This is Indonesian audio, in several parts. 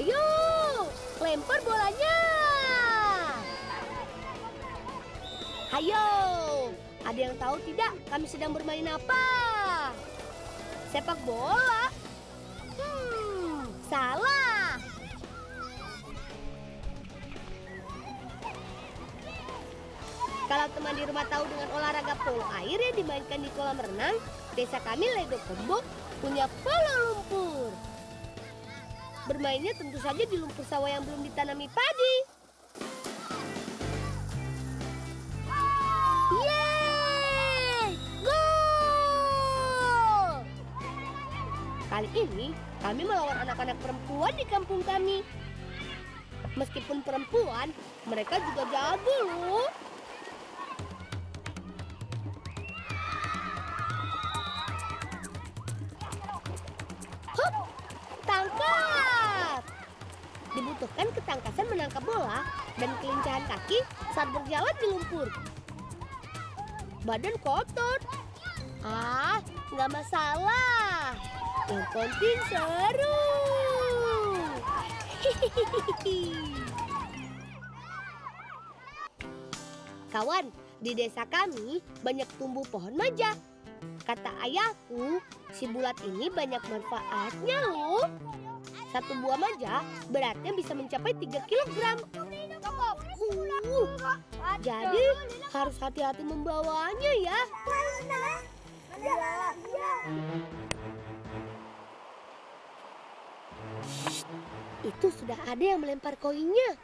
Ayo, lempar bolanya. Ayo, ada yang tahu tidak kami sedang bermain apa? Sepak bola? Salah. Kalau teman di rumah tahu dengan olahraga polo air yang dimainkan di kolam renang, desa kami Ledo Kombo punya polo lumpur. Bermainnya tentu saja di lumpur sawah yang belum ditanami padi. Yeay! Gol! Kali ini kami melawan anak-anak perempuan di kampung kami. Meskipun perempuan, mereka juga jago loh. Hup! Tangkap! Dibutuhkan ketangkasan menangkap bola dan kelincahan kaki saat berjalan di lumpur. Badan kotor. Nggak masalah. Yang penting seru. Kawan, di desa kami banyak tumbuh pohon maja. Kata ayahku, si bulat ini banyak manfaatnya loh. Satu buah maja beratnya bisa mencapai 3 kilogram. Jadi harus hati-hati membawanya ya. Itu sudah ada yang melempar koinnya.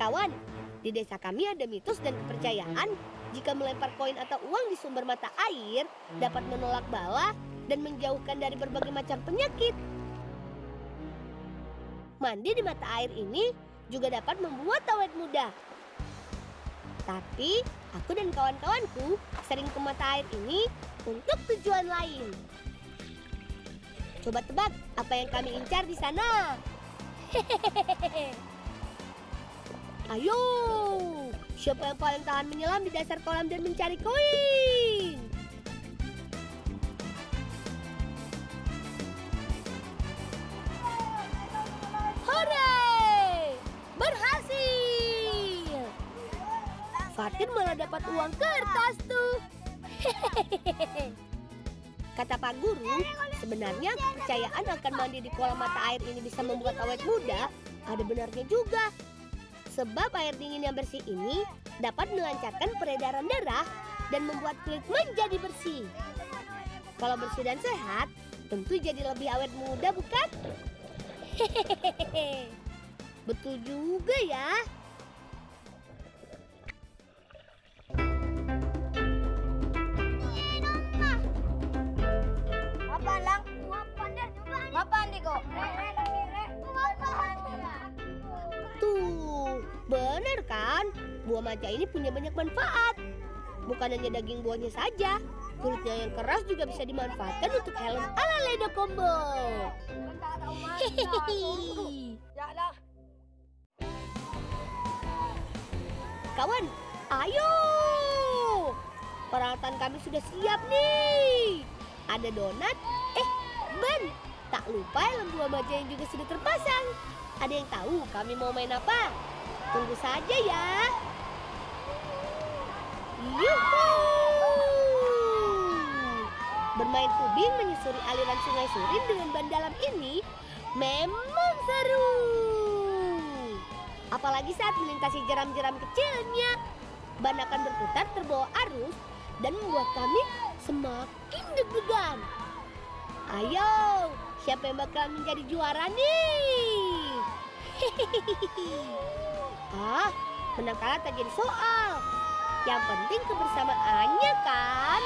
Kawan, di desa kami ada mitos dan kepercayaan jika melempar koin atau uang di sumber mata air dapat menolak bala dan menjauhkan dari berbagai macam penyakit. Mandi di mata air ini juga dapat membuat awet muda. Tapi aku dan kawan-kawanku sering ke mata air ini untuk tujuan lain. Coba tebak apa yang kami incar di sana. Hehehe. Ayo, siapa yang paling tahan menyelam di dasar kolam dan mencari koin? Hore! Berhasil! Fatin malah dapat uang kertas tuh. Hehehe. Kata Pak Guru, sebenarnya kepercayaan akan mandi di kolam mata air ini bisa membuat awet muda, ada benarnya juga. Sebab air dingin yang bersih ini dapat melancarkan peredaran darah dan membuat kulit menjadi bersih. Kalau bersih dan sehat, tentu jadi lebih awet muda, bukan? Hehehe. Betul juga ya. Tuh, benar kan? Buah maja ini punya banyak manfaat. Bukan hanya daging buahnya saja, kulitnya yang keras juga bisa dimanfaatkan untuk helm ala Ledo Kombo. Hehehe. Kawan, ayo! Peralatan kami sudah siap nih. Ada donat, ban. Tak lupa helm buah maja yang juga sudah terpasang. Ada yang tahu kami mau main apa? Tunggu saja ya. Yuhu! Bermain tubing menyusuri aliran sungai Surin dengan ban dalam ini memang seru. Apalagi saat melintasi jeram-jeram kecilnya. Ban akan berputar terbawa arus dan membuat kami semakin deg-degan. Ayo, siapa yang bakal menjadi juara nih? Menang kalah tak jadi soal. Yang penting kebersamaannya kan.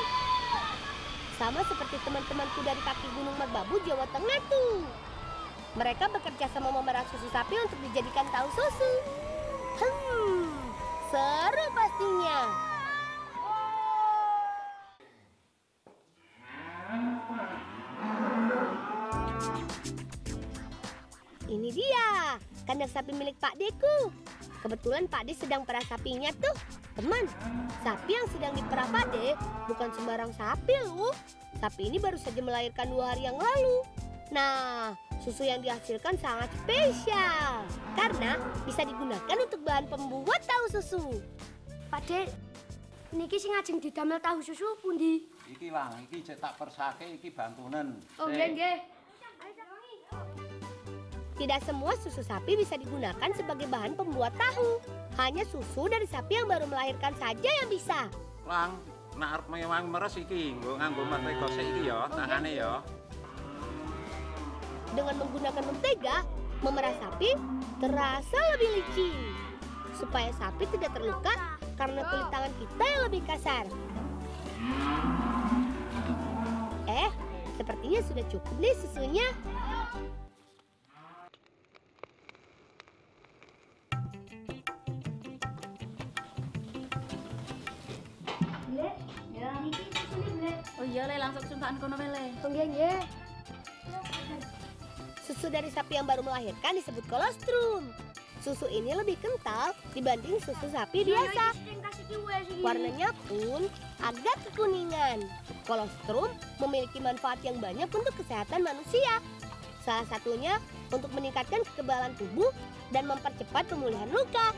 Sama seperti teman-temanku dari kaki Gunung Merbabu, Jawa Tengah tuh. Mereka bekerja sama memerah susu sapi untuk dijadikan tahu susu. Seru pastinya. Ini dia, kandang sapi milik Pak Deku. Kebetulan Pak De sedang perah sapinya tuh. Teman, sapi yang sedang diperah Pak De bukan sembarang sapi loh. Sapi ini baru saja melahirkan 2 hari yang lalu. Nah, susu yang dihasilkan sangat spesial karena bisa digunakan untuk bahan pembuat tahu susu. Pak Dek, niki sing ajeng didamel tahu susu pundi? Iki Lang, iki cetak persake iki bantunen. Oh nggih nggih. Tidak semua susu sapi bisa digunakan sebagai bahan pembuat tahu. Hanya susu dari sapi yang baru melahirkan saja yang bisa. Lang, nek arep mewang meres iki, nganggo mentega sik iki ya, tangane ya. Dengan menggunakan mentega, memerah sapi terasa lebih licin. Supaya sapi tidak terluka karena kulit tangan kita yang lebih kasar. Sepertinya sudah cukup nih susunya. Oh iya le, langsung sumpahan kono le. Oh nggih nggih. Susu dari sapi yang baru melahirkan disebut kolostrum. Susu ini lebih kental dibanding susu sapi biasa. Warnanya pun agak kekuningan. Kolostrum memiliki manfaat yang banyak untuk kesehatan manusia. Salah satunya untuk meningkatkan kekebalan tubuh dan mempercepat pemulihan luka.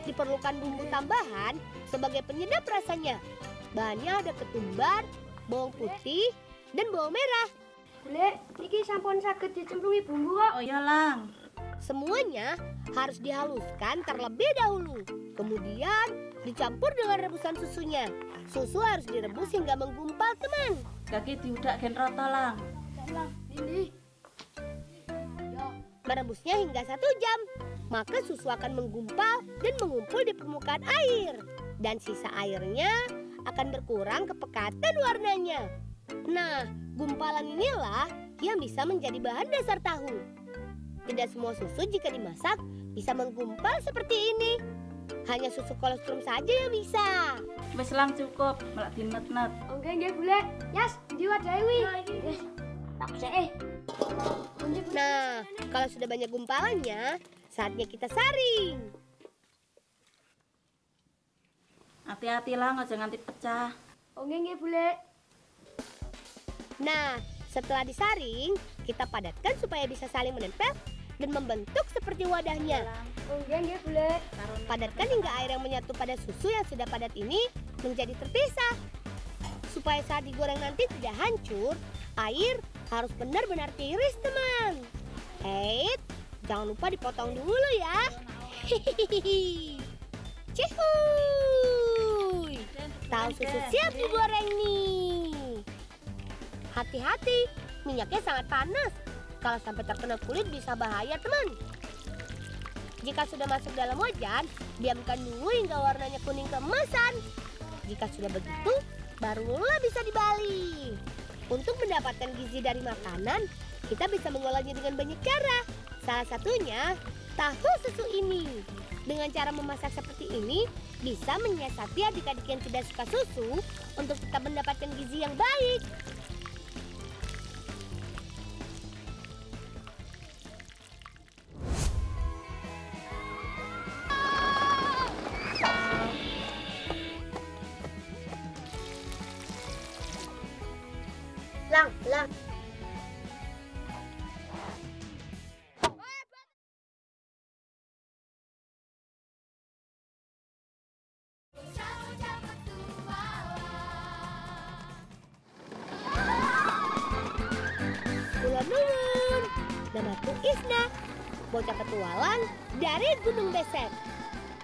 Diperlukan bumbu tambahan sebagai penyedap rasanya. Bahannya ada ketumbar, bawang putih, dan bawang merah. Bule, niki sampun saged dicemplungi bumbu kok. Oh iya Lang. Semuanya harus dihaluskan terlebih dahulu. Kemudian dicampur dengan rebusan susunya. Susu harus direbus hingga menggumpal, teman. Kaki diudak gen rata Lang. Ini. Merebusnya hingga 1 jam. Maka susu akan menggumpal dan mengumpul di permukaan air. Dan sisa airnya akan berkurang kepekatan warnanya. Nah, gumpalan inilah yang bisa menjadi bahan dasar tahu. Tidak semua susu jika dimasak bisa menggumpal seperti ini. Hanya susu kolostrum saja yang bisa. Wis Lang cukup, malah dinet-net. Oh nggih nggih Bule. Yas, diwadahi wi. Tak sih. Nah, kalau sudah banyak gumpalannya, saatnya kita saring. Hati-hati Lang, aja nganti pecah. Oh nggih nggih Bule. Nah, setelah disaring, kita padatkan supaya bisa saling menempel dan membentuk seperti wadahnya. Oh nggih nggih Bule. Padatkan hingga air yang menyatu pada susu yang sudah padat ini menjadi terpisah. Supaya saat digoreng nanti tidak hancur, air harus benar-benar tiris, teman. Jangan lupa dipotong dulu ya. Cihuy. Tahu susu siap digoreng nih. Hati-hati, minyaknya sangat panas. Kalau sampai terkena kulit bisa bahaya, teman. Jika sudah masuk dalam wajan, diamkan dulu hingga warnanya kuning keemasan. Jika sudah begitu, barulah bisa dibalik. Untuk mendapatkan gizi dari makanan, kita bisa mengolahnya dengan banyak cara. Salah satunya, tahu susu ini. Dengan cara memasak seperti ini, bisa menyiasati adik-adik yang tidak suka susu untuk tetap mendapatkan gizi yang baik. Lang. Kula nuwun. Namaku Isna, bocah petualang dari Gunung Besek.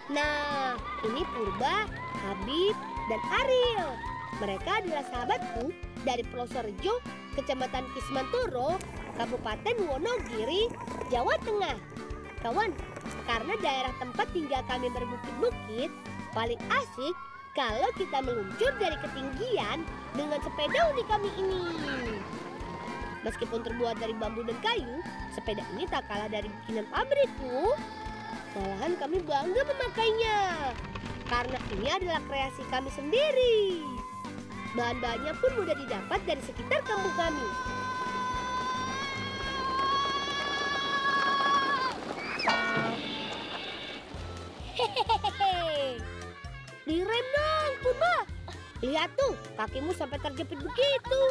Nah, ini Purba, Habib, dan Ariel. Mereka adalah sahabatku dari Plosorejo, Kecamatan Kismantoro, Kabupaten Wonogiri, Jawa Tengah. Kawan, karena daerah tempat tinggal kami berbukit-bukit, paling asik kalau kita meluncur dari ketinggian dengan sepeda unik kami ini. Meskipun terbuat dari bambu dan kayu, sepeda ini tak kalah dari bikinan pabrikku. Malahan kami bangga memakainya, karena ini adalah kreasi kami sendiri. Bahan-bahannya pun mudah didapat dari sekitar kampung kami. Hehehe. Direm dong, Purba. Lihat tuh, kakimu sampai terjepit begitu.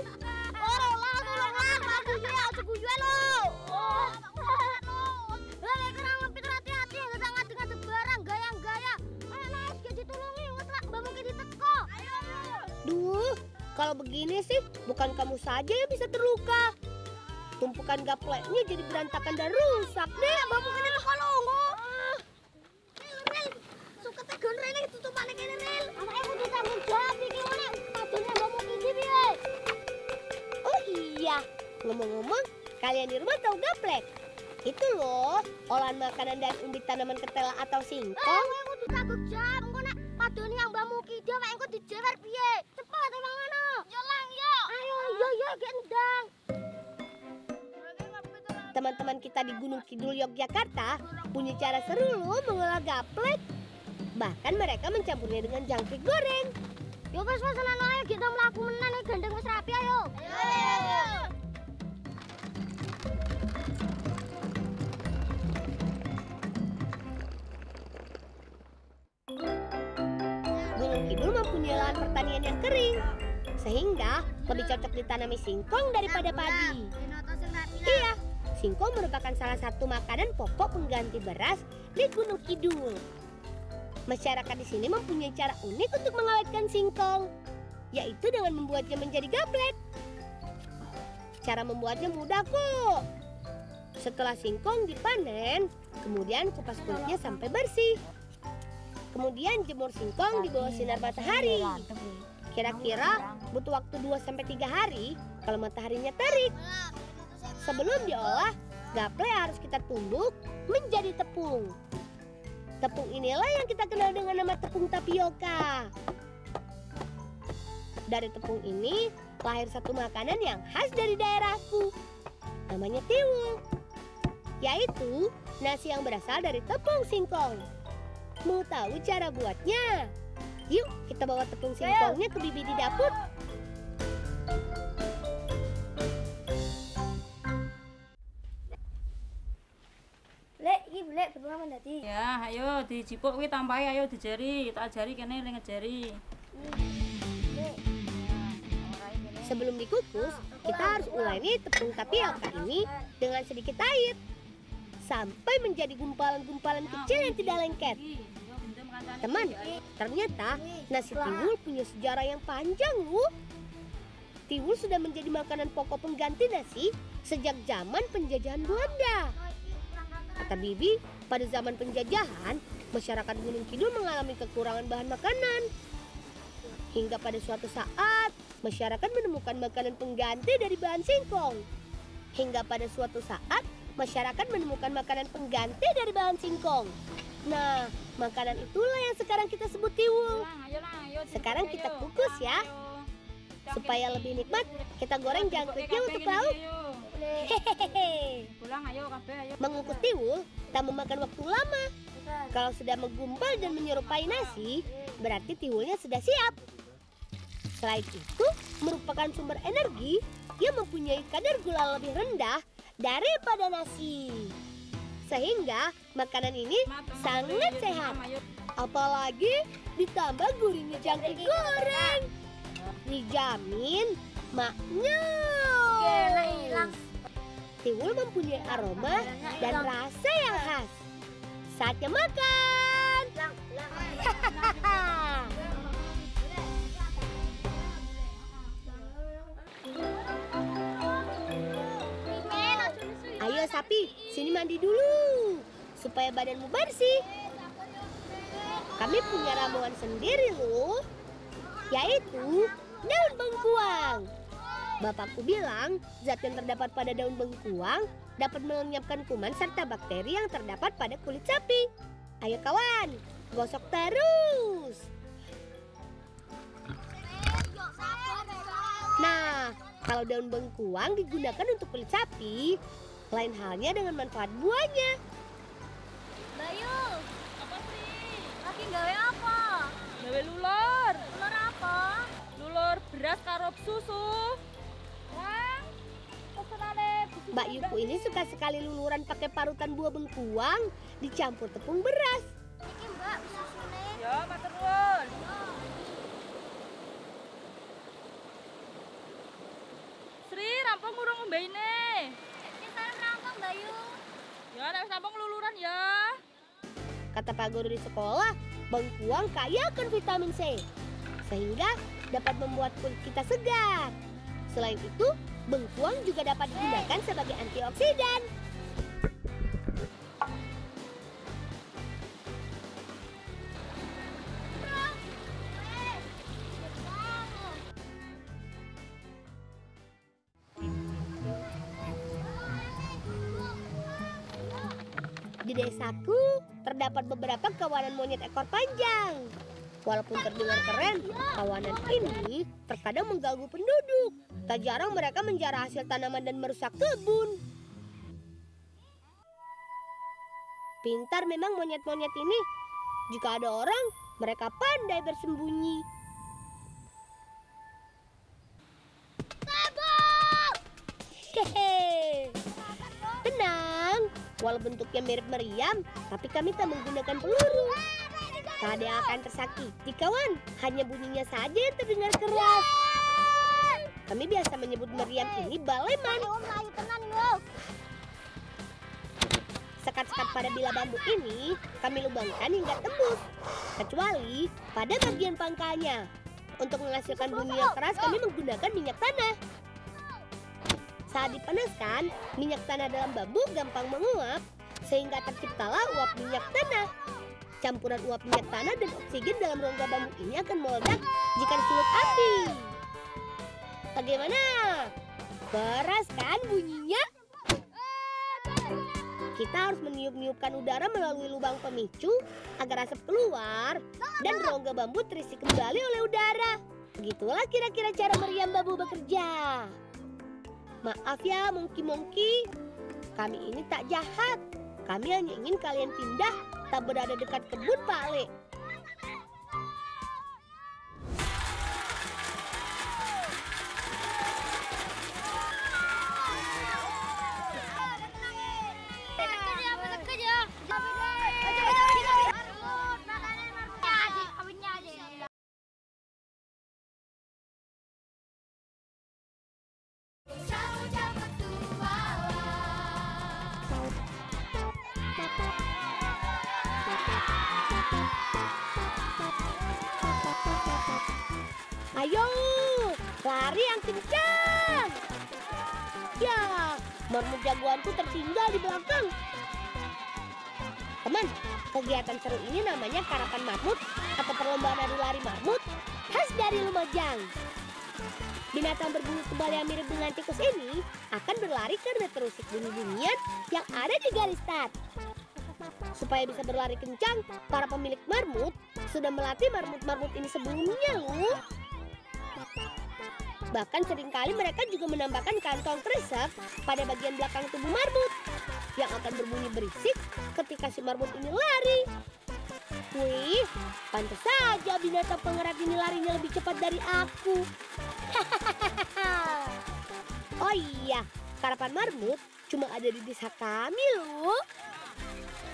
Kalau begini sih, bukan kamu saja yang bisa terluka. Tumpukan gapleknya jadi berantakan dan rusak deh. Babukannya lo kalau ngomong. Rel, suka tegon rene tutupane kene Rel. Anake kudu tanggung jawab iki ngene. Padone babu iki piye? Oh iya, ngomong-ngomong, kalian di rumah tahu gaplek? Itu loh, olahan makanan dari umbi tanaman ketela atau singkong. Kowe kudu tanggung jawab engko nek padone yang mbahmu ki dhewek engko dijewer piye? Cepet emang ngono. Yo lang yo. Ayo yo gendang. Teman-teman kita di Gunung Kidul Yogyakarta punya cara seru loh mengolah gaplek. Bahkan mereka mencampurnya dengan jangkrik goreng. Yo wis seneng ae kita mlaku menan nek gendeng wis rapi ayo. Ayo. Gunung Kidul mempunyai lahan pertanian yang kering, sehingga lebih cocok ditanami singkong daripada padi. Iya, singkong merupakan salah satu makanan pokok pengganti beras di Gunung Kidul. Masyarakat di sini mempunyai cara unik untuk mengawetkan singkong, yaitu dengan membuatnya menjadi gaplek. Cara membuatnya mudah kok. Setelah singkong dipanen, kemudian kupas kulitnya sampai bersih. Kemudian jemur singkong di bawah sinar matahari. Kira-kira butuh waktu 2-3 hari kalau mataharinya terik. Sebelum diolah, gaplek harus kita tumbuk menjadi tepung. Tepung inilah yang kita kenal dengan nama tepung tapioka. Dari tepung ini lahir satu makanan yang khas dari daerahku. Namanya tiwul, yaitu nasi yang berasal dari tepung singkong. Mau tahu cara buatnya? Yuk kita bawa tepung singkongnya ke bibi di dapur. Lek, iki Lek berapa dadi? Ya, ayo dijipuk kuwi tambahi ayo dijari, tak ajari kene ning ngejari. Sebelum dikukus, kita harus uleni tepung tapioka ini dengan sedikit air sampai menjadi gumpalan-gumpalan kecil yang tidak lengket. Teman, ternyata nasi tiwul punya sejarah yang panjang loh. Tiwul sudah menjadi makanan pokok pengganti nasi sejak zaman penjajahan Belanda. Kata Bibi, pada zaman penjajahan, masyarakat Gunung Kidul mengalami kekurangan bahan makanan. Hingga pada suatu saat, masyarakat menemukan makanan pengganti dari bahan singkong. Hingga pada suatu saat, masyarakat menemukan makanan pengganti dari bahan singkong. Nah, makanan itulah yang sekarang kita sebut tiwul. Sekarang kita kukus ya. Supaya lebih nikmat, kita goreng jangkriknya untuk lauk. Hehehe. Mengukus tiwul tak memakan waktu lama. Kalau sudah menggumpal dan menyerupai nasi, berarti tiwulnya sudah siap. Selain itu, merupakan sumber energi yang mempunyai kadar gula lebih rendah daripada nasi. Sehingga makanan ini sangat sehat. Apalagi ditambah gurihnya jangkrik goreng. Dijamin maknyus. Tiwul mempunyai aroma dan rasa yang khas. Saatnya makan. Ayo sapi, sini mandi dulu supaya badanmu bersih. Kami punya ramuan sendiri loh, yaitu daun bengkuang. Bapakku bilang zat yang terdapat pada daun bengkuang dapat melenyapkan kuman serta bakteri yang terdapat pada kulit sapi. Ayo kawan, gosok terus. Nah, kalau daun bengkuang digunakan untuk kulit sapi, lain halnya dengan manfaat buahnya. Bayu, apa sih? Lagi gawe apa? Gawe lulur. Lur apa? Lulur beras karo susu. Mbak Yuku ini suka sekali luluran pakai parutan buah bengkuang dicampur tepung beras. Iki Mbak susune. Ya, matur nuwun. Sri, rampung urung ngombeine. Iki sareng rampung Bayu. Ya, nek wis rampung luluran ya. Kata Pak Guru di sekolah, bengkuang kaya akan vitamin C. Sehingga dapat membuat kulit kita segar. Selain itu, bengkuang juga dapat digunakan sebagai antioksidan. Di desaku terdapat beberapa kawanan monyet ekor panjang. Walaupun terdengar keren, kawanan ini terkadang mengganggu penduduk. Tak jarang mereka menjarah hasil tanaman dan merusak kebun. Pintar memang monyet-monyet ini. Jika ada orang, mereka pandai bersembunyi. Hehe. Tenang, walau bentuknya mirip meriam, tapi kami tak menggunakan peluru. Tak ada yang akan tersakiti, kawan. Hanya bunyinya saja yang terdengar keras. Kami biasa menyebut meriam ini baleman. Sekat-sekat pada bilah bambu ini kami lubangkan hingga tembus, kecuali pada bagian pangkalnya. Untuk menghasilkan bunyi yang keras, kami menggunakan minyak tanah. Saat dipanaskan, minyak tanah dalam bambu gampang menguap, sehingga terciptalah uap minyak tanah. Campuran uap minyak tanah dan oksigen dalam rongga bambu ini akan meledak jika disulut api. Bagaimana? Keras kan bunyinya? Kita harus meniup-niupkan udara melalui lubang pemicu agar asap keluar dan rongga bambu terisi kembali oleh udara. Begitulah kira-kira cara meriam bambu bekerja. Maaf ya, Monkey-Monkey. Kami ini tak jahat. Kami hanya ingin kalian pindah, tak berada dekat kebun Pak Le. Ayo, lari yang kencang. Ya, marmut jagoanku tertinggal di belakang. Teman, kegiatan seru ini namanya karapan marmut atau perlombaan adu lari marmut khas dari Lumajang. Binatang berbulu tebal yang mirip dengan tikus ini akan berlari karena terusik bunyi-bunyian yang ada di garis start. Supaya bisa berlari kencang, para pemilik marmut sudah melatih marmut-marmut ini sebelumnya loh. Bahkan seringkali mereka juga menambahkan kantong kresek pada bagian belakang tubuh marmut yang akan berbunyi berisik ketika si marmut ini lari. Wih, pantas saja binatang pengerat ini larinya lebih cepat dari aku. Oh iya, karapan marmut cuma ada di desa kami loh.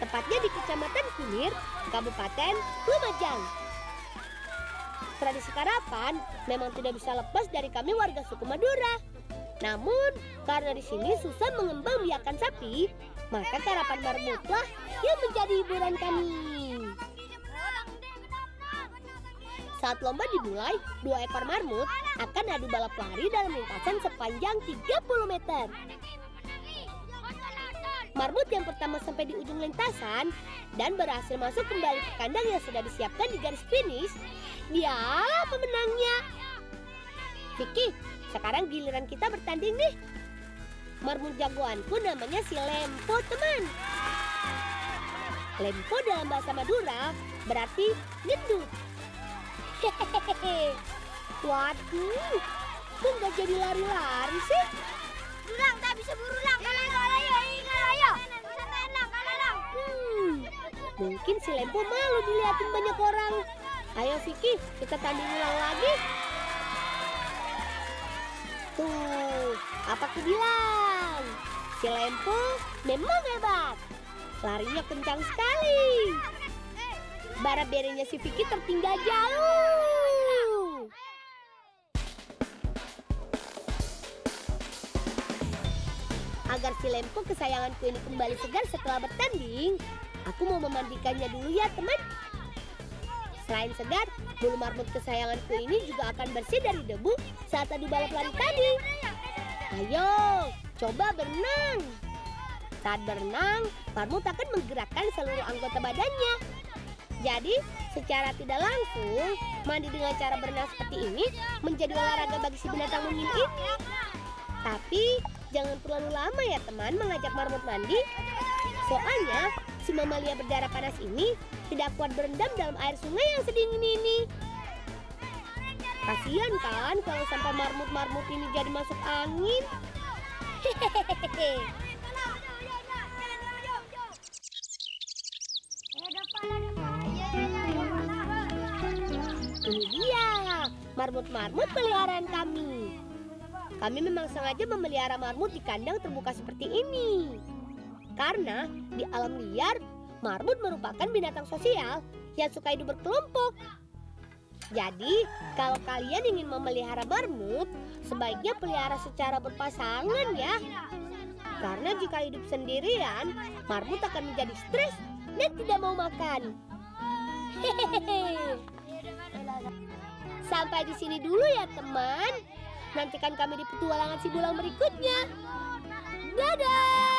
Tepatnya di Kecamatan Kunir, Kabupaten Lumajang. Tradisi karapan memang tidak bisa lepas dari kami warga suku Madura. Namun, karena di sini susah mengembang biakan sapi, maka karapan marmutlah yang menjadi hiburan kami. Saat lomba dimulai, 2 ekor marmut akan adu balap lari dalam lintasan sepanjang 30 meter. Marmut yang pertama sampai di ujung lintasan dan berhasil masuk kembali ke kandang yang sudah disiapkan di garis finish, dialah pemenangnya. Vicky, sekarang giliran kita bertanding nih. Marmut jagoanku namanya si Lempo, teman. Lempo dalam bahasa Madura berarti gendut. Hehehe. Waduh, kok nggak jadi lari-lari sih? Lang, tak bisa buru lang. Ayo. Mungkin si Lempo malu dilihatin banyak orang. Ayo Vicky, kita tanding ulang lagi. Tuh, apa aku bilang? Si Lempo memang hebat. Larinya kencang sekali. Bara berenya si Vicky tertinggal jauh. Agar si Lempo kesayanganku ini kembali segar setelah bertanding, aku mau memandikannya dulu ya teman. Selain segar, bulu marmut kesayanganku ini juga akan bersih dari debu saat adu balap lari tadi. Ayo, coba berenang. Saat berenang, marmut akan menggerakkan seluruh anggota badannya. Jadi, secara tidak langsung, mandi dengan cara berenang seperti ini menjadi olahraga bagi si binatang mungil ini. Tapi, jangan terlalu lama ya teman mengajak marmut mandi. Soalnya, si mamalia berdarah panas ini tidak kuat berendam dalam air sungai yang sedingin ini. Kasian kan kalau sampai marmut-marmut ini jadi masuk angin. Hehehe. Ini dia, marmut-marmut peliharaan kami. Kami memang sengaja memelihara marmut di kandang terbuka seperti ini. Karena di alam liar, marmut merupakan binatang sosial yang suka hidup berkelompok. Jadi, kalau kalian ingin memelihara marmut, sebaiknya pelihara secara berpasangan ya. Karena jika hidup sendirian, marmut akan menjadi stres dan tidak mau makan. Hehehe. Sampai di sini dulu ya teman. Nantikan kami di petualangan si Bulang berikutnya. Dadah!